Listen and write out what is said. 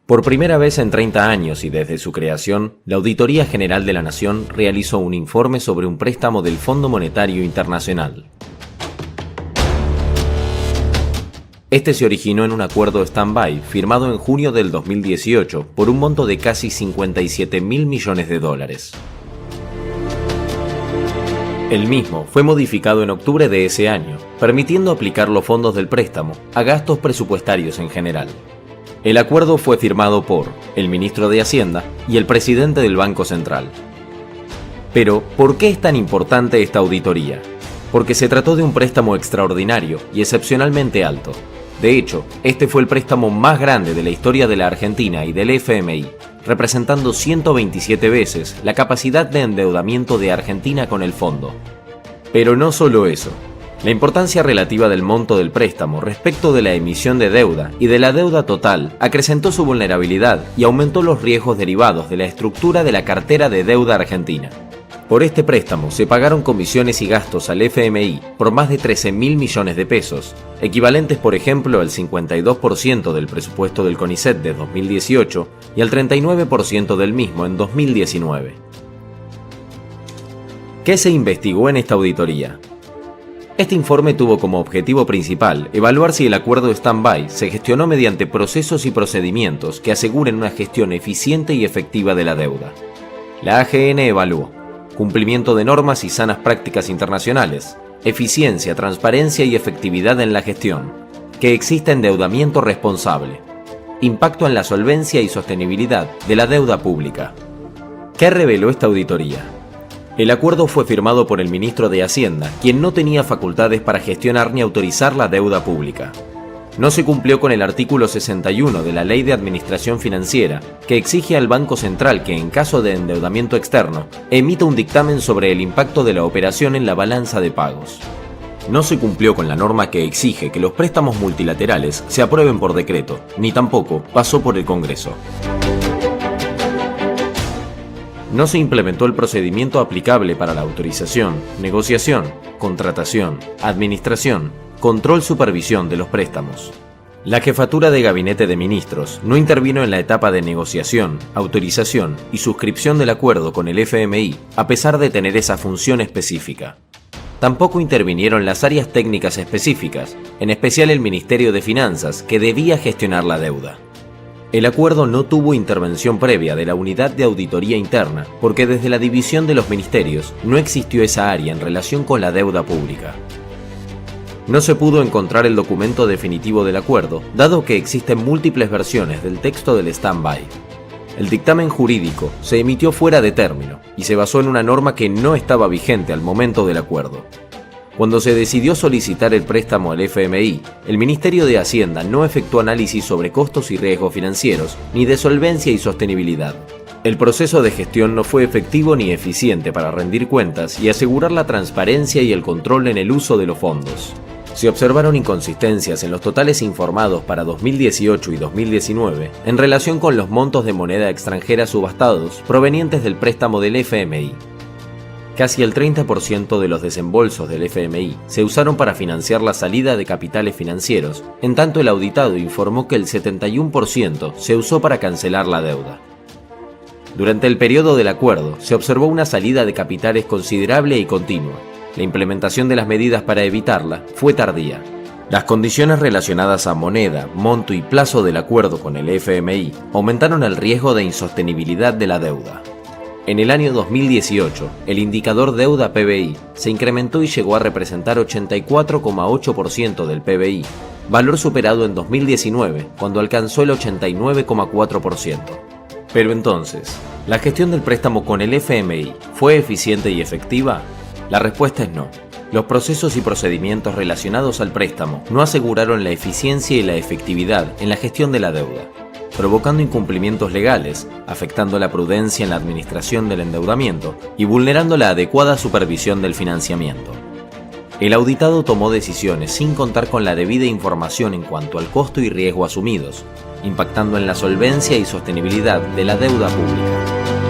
Por primera vez en 30 años y desde su creación, la Auditoría General de la Nación realizó un informe sobre un préstamo del Fondo Monetario Internacional. Este se originó en un acuerdo stand-by firmado en junio del 2018 por un monto de casi 57.000 millones de dólares. El mismo fue modificado en octubre de ese año, permitiendo aplicar los fondos del préstamo a gastos presupuestarios en general. El acuerdo fue firmado por el ministro de Hacienda y el presidente del Banco Central. Pero, ¿por qué es tan importante esta auditoría? Porque se trató de un préstamo extraordinario y excepcionalmente alto. De hecho, este fue el préstamo más grande de la historia de la Argentina y del FMI, representando 127 veces la capacidad de endeudamiento de Argentina con el fondo. Pero no solo eso. La importancia relativa del monto del préstamo respecto de la emisión de deuda y de la deuda total acrecentó su vulnerabilidad y aumentó los riesgos derivados de la estructura de la cartera de deuda argentina. Por este préstamo se pagaron comisiones y gastos al FMI por más de 13.000 millones de pesos, equivalentes por ejemplo al 52% del presupuesto del CONICET de 2018 y al 39% del mismo en 2019. ¿Qué se investigó en esta auditoría? Este informe tuvo como objetivo principal evaluar si el acuerdo stand-by se gestionó mediante procesos y procedimientos que aseguren una gestión eficiente y efectiva de la deuda. La AGN evaluó cumplimiento de normas y sanas prácticas internacionales, eficiencia, transparencia y efectividad en la gestión, que exista endeudamiento responsable, impacto en la solvencia y sostenibilidad de la deuda pública. ¿Qué reveló esta auditoría? El acuerdo fue firmado por el ministro de Hacienda, quien no tenía facultades para gestionar ni autorizar la deuda pública. No se cumplió con el artículo 61 de la Ley de Administración Financiera, que exige al Banco Central que, en caso de endeudamiento externo, emita un dictamen sobre el impacto de la operación en la balanza de pagos. No se cumplió con la norma que exige que los préstamos multilaterales se aprueben por decreto, ni tampoco pasó por el Congreso. No se implementó el procedimiento aplicable para la autorización, negociación, contratación, administración, control, supervisión de los préstamos. La Jefatura de Gabinete de Ministros no intervino en la etapa de negociación, autorización y suscripción del acuerdo con el FMI, a pesar de tener esa función específica. Tampoco intervinieron las áreas técnicas específicas, en especial el Ministerio de Finanzas, que debía gestionar la deuda. El acuerdo no tuvo intervención previa de la Unidad de Auditoría Interna, porque desde la división de los ministerios no existió esa área en relación con la deuda pública. No se pudo encontrar el documento definitivo del acuerdo, dado que existen múltiples versiones del texto del stand-by. El dictamen jurídico se emitió fuera de término y se basó en una norma que no estaba vigente al momento del acuerdo. Cuando se decidió solicitar el préstamo al FMI, el Ministerio de Hacienda no efectuó análisis sobre costos y riesgos financieros, ni de solvencia y sostenibilidad. El proceso de gestión no fue efectivo ni eficiente para rendir cuentas y asegurar la transparencia y el control en el uso de los fondos. Se observaron inconsistencias en los totales informados para 2018 y 2019 en relación con los montos de moneda extranjera subastados provenientes del préstamo del FMI. Casi el 30% de los desembolsos del FMI se usaron para financiar la salida de capitales financieros, en tanto el auditado informó que el 71% se usó para cancelar la deuda. Durante el periodo del acuerdo se observó una salida de capitales considerable y continua. La implementación de las medidas para evitarla fue tardía. Las condiciones relacionadas a moneda, monto y plazo del acuerdo con el FMI aumentaron el riesgo de insostenibilidad de la deuda. En el año 2018, el indicador deuda PBI se incrementó y llegó a representar 84,8% del PBI, valor superado en 2019, cuando alcanzó el 89,4%. Pero entonces, ¿la gestión del préstamo con el FMI fue eficiente y efectiva? La respuesta es no. Los procesos y procedimientos relacionados al préstamo no aseguraron la eficiencia y la efectividad en la gestión de la deuda, provocando incumplimientos legales, afectando la prudencia en la administración del endeudamiento y vulnerando la adecuada supervisión del financiamiento. El auditado tomó decisiones sin contar con la debida información en cuanto al costo y riesgo asumidos, impactando en la solvencia y sostenibilidad de la deuda pública.